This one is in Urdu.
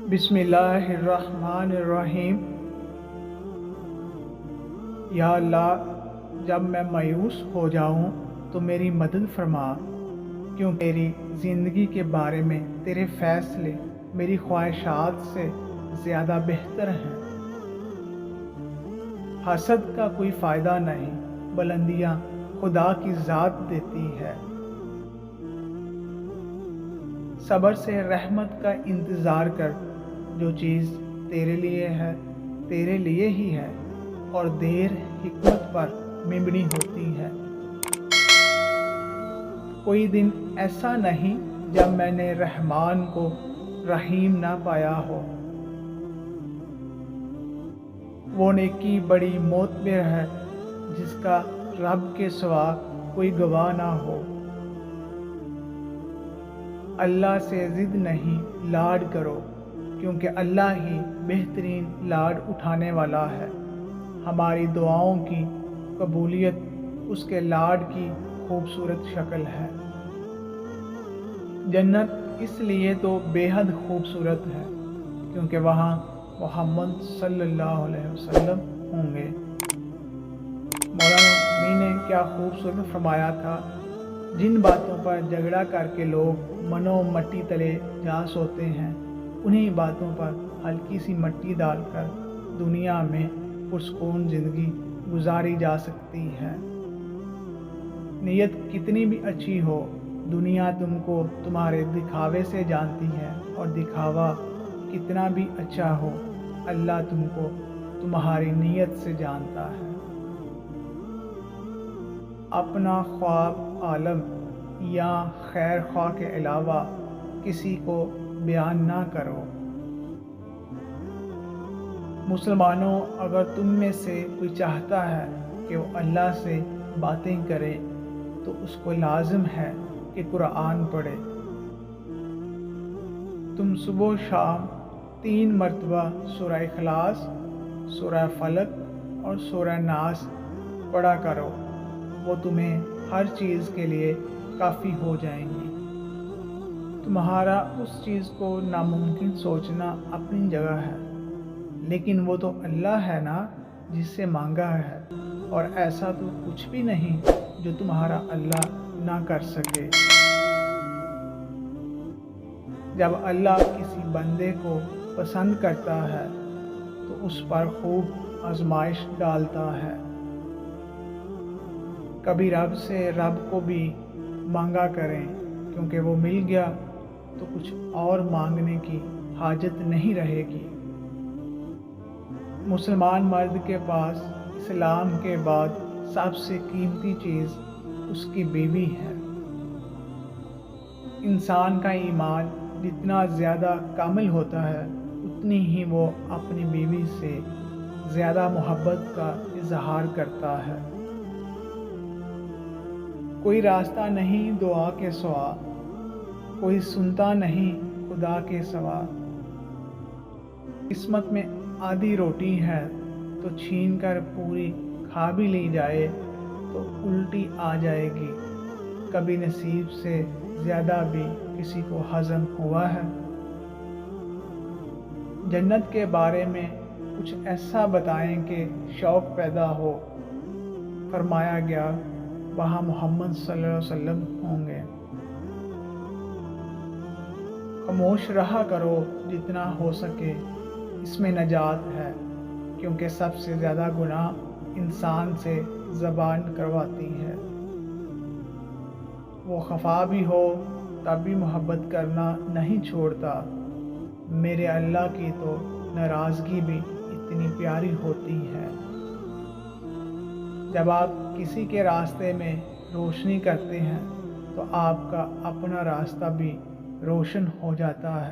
بسم اللہ الرحمن الرحیم۔ یا اللہ، جب میں مایوس ہو جاؤں تو میری مدد فرما، کیونکہ تیری زندگی کے بارے میں تیرے فیصلے میری خواہشات سے زیادہ بہتر ہیں۔ حسد کا کوئی فائدہ نہیں، بلندیاں خدا کی ذات دیتی ہے۔ صبر سے رحمت کا انتظار کر، جو چیز تیرے لیے ہے تیرے لیے ہی ہے، اور دیر حکمت پر مبنی ہوتی ہے۔ کوئی دن ایسا نہیں جب میں نے رحمان کو رحیم نہ پایا ہو۔ وہ نیکی بڑی معتبر ہے جس کا رب کے سوا کوئی گواہ نہ ہو۔ اللہ سے ضد نہیں، لاڈ کرو، کیونکہ اللہ ہی بہترین لاڈ اٹھانے والا ہے۔ ہماری دعاؤں کی قبولیت اس کے لاڈ کی خوبصورت شکل ہے۔ جنت اس لیے تو بے حد خوبصورت ہے کیونکہ وہاں محمد صلی اللہ علیہ وسلم ہوں گے۔ مولانا رومی نے کیا خوبصورت فرمایا تھا، جن باتوں پر جھگڑا کر کے لوگ منو مٹی تلے جا سوتے ہیں، انہی باتوں پر ہلکی سی مٹی ڈال کر دنیا میں پرسکون زندگی گزاری جا سکتی ہے۔ نیت کتنی بھی اچھی ہو، دنیا تم کو تمہارے دکھاوے سے جانتی ہے، اور دکھاوا کتنا بھی اچھا ہو، اللہ تم کو تمہاری نیت سے جانتا ہے۔ اپنا خواب عالم یا خیر خواہ کے علاوہ کسی کو بیان نہ کرو۔ مسلمانوں، اگر تم میں سے کوئی چاہتا ہے کہ وہ اللہ سے باتیں کرے تو اس کو لازم ہے کہ قرآن پڑھے۔ تم صبح و شام 3 مرتبہ سورہ اخلاص، سورہ فلق اور سورہ ناس پڑھا کرو، وہ تمہیں ہر چیز کے لیے کافی ہو جائیں گی۔ تمہارا اس چیز کو ناممکن سوچنا اپنی جگہ ہے، لیکن وہ تو اللہ ہے نا جس سے مانگا ہے، اور ایسا تو کچھ بھی نہیں جو تمہارا اللہ نہ کر سکے۔ جب اللہ کسی بندے کو پسند کرتا ہے تو اس پر خوب آزمائش ڈالتا ہے۔ کبھی رب سے رب کو بھی مانگا کریں، کیونکہ وہ مل گیا تو کچھ اور مانگنے کی حاجت نہیں رہے گی۔ مسلمان مرد کے پاس اسلام کے بعد سب سے قیمتی چیز اس کی بیوی ہے۔ انسان کا ایمان جتنا زیادہ کامل ہوتا ہے، اتنی ہی وہ اپنی بیوی سے زیادہ محبت کا اظہار کرتا ہے۔ کوئی راستہ نہیں دعا کے سوا، کوئی سنتا نہیں خدا کے سوا۔ قسمت میں آدھی روٹی ہے تو چھین کر پوری کھا بھی لی جائے تو الٹی آ جائے گی۔ کبھی نصیب سے زیادہ بھی کسی کو ہضم ہوا ہے؟ جنت کے بارے میں کچھ ایسا بتائیں کہ شوق پیدا ہو۔ فرمایا گیا وہاں محمد صلی اللہ علیہ وسلم ہوں گے۔ خاموش رہا کرو جتنا ہو سکے، اس میں نجات ہے، کیونکہ سب سے زیادہ گناہ انسان سے زبان کرواتی ہے۔ وہ خفا بھی ہو تب بھی محبت کرنا نہیں چھوڑتا۔ میرے اللہ کی تو ناراضگی بھی اتنی پیاری ہوتی ہے۔ جب آپ کسی کے راستے میں روشنی کرتے ہیں تو آپ کا اپنا راستہ بھی روشن ہو جاتا ہے۔